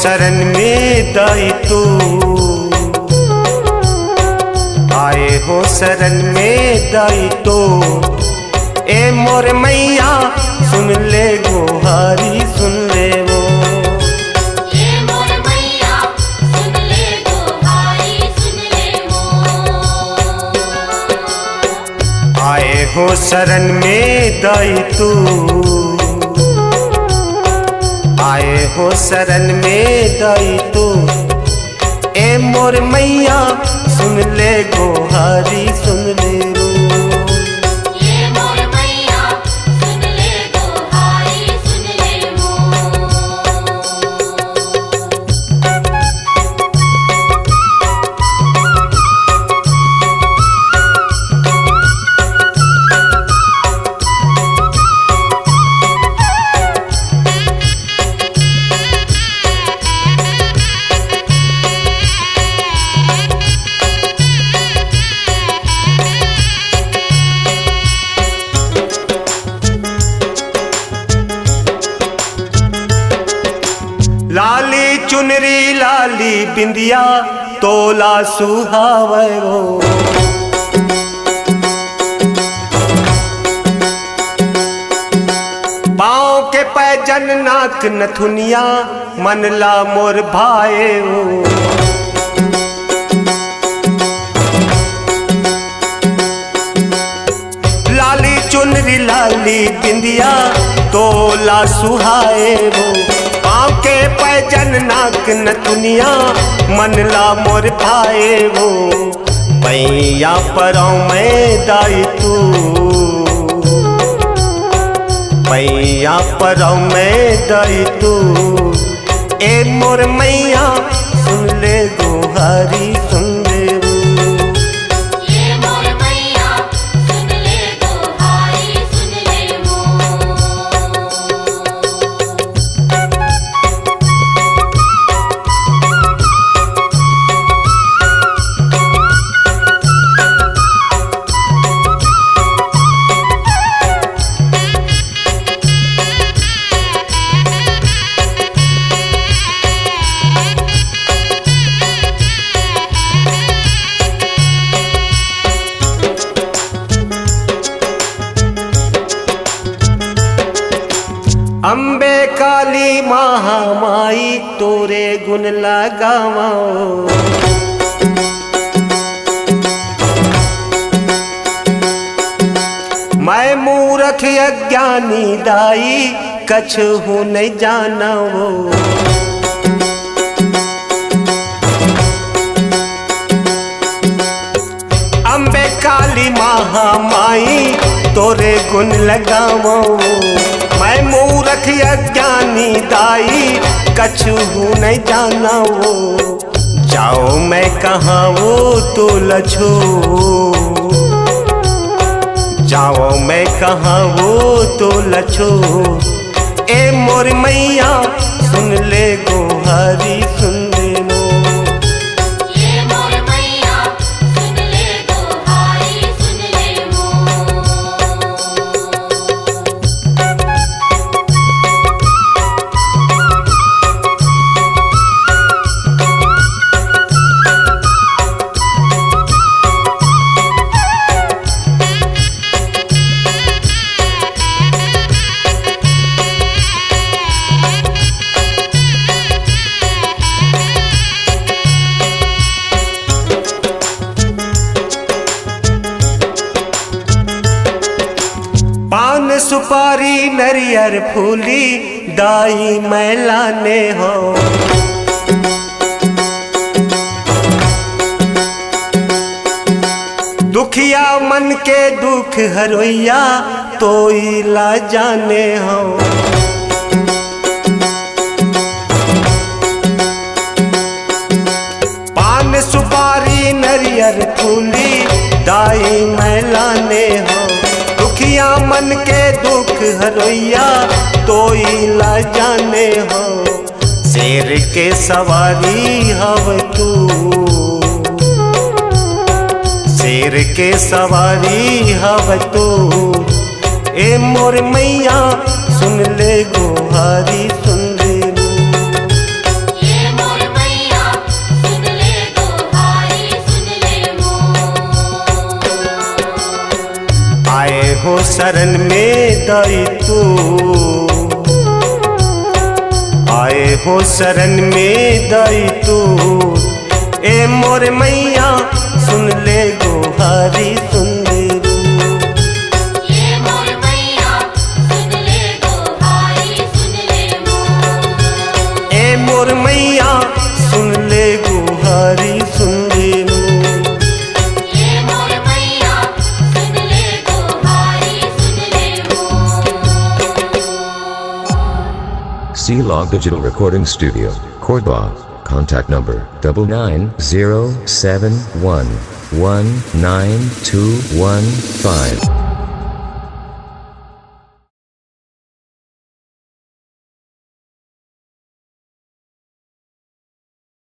शरण में दाई तू, आए हो शरण में दाई तो। ए मोर मैया सुन ले गोहारी सुन ले वो, ए मोर मैया सुन ले गोहारी सुन ले वो। आए हो शरण में दाई तू, आए हो शरण में दाई तू। ए मोर मैया सुन ले गोहारी सुन ले रो, ए मोर मैया सुन ले गोहारी सुन ले वो। लाली चुनरी लाली बिंदिया तोला सुहावे वो। पाँव के पैजन नाक नथुनिया मनला मोर भाए वो। लाली चुनरी लाली बिंदिया तोला सुहाए वो। पाँव के पैजन नाक नथुनिया मनला मोर भाए वो। पैया पराव में दाई तू, पैया पराव में दाई तू। ए मोर मैया सुन ले गोहारी सुन ले वो, ए मोर मैया सुन ले गोहारी सुन ले वो। अम्बे काली महामाई तोरे गुण लगावो। मैं मूर्ख अज्ञानी दाई कछु हूँ नहीं जाना वो। अम्बे काली महामाई तोरे गुण लगावो। मैं मूर्ख अज्ञानी दाई कछु हूँ नहीं जाना वो। जाओ मैं कहाँ वो तो लछो, जाओ मैं कहाँ वो तो लछो। ए मोर मैया सुन ले गोहारी सुन ले नो, ए मोर मैया सुन ले गोहारी सुन ले वो। पान सुपारी नरियर फूली दाई मैं लाने हो। दुखिया मन के दुख हरोइया तो ला जाने हो। पान सुपारी नरियर फूली दाई मैं लाने हो। दुखिया मन के दुख हरोइया तो ला जाने हो। शेर के सवारी हव तू, शेर के सवारी हव तू। ए मोर मैया सुन ले गोहारी सुन ले नो, ए हो शरण में दाई तू, आए हो शरण में दाई तू। ए मोर मैया सुन ले गोहारी सुन ले रू। ये मोर मैया सुन ले गोहारी सुन ले मोर। ए मोर मैया सुन ले गोहारी सुन ले रू। ये मोर मैया सुन ले गोहारी सुन ले मोर। C-Log Digital Recording Studio, Cordoba. Contact number 99071192115.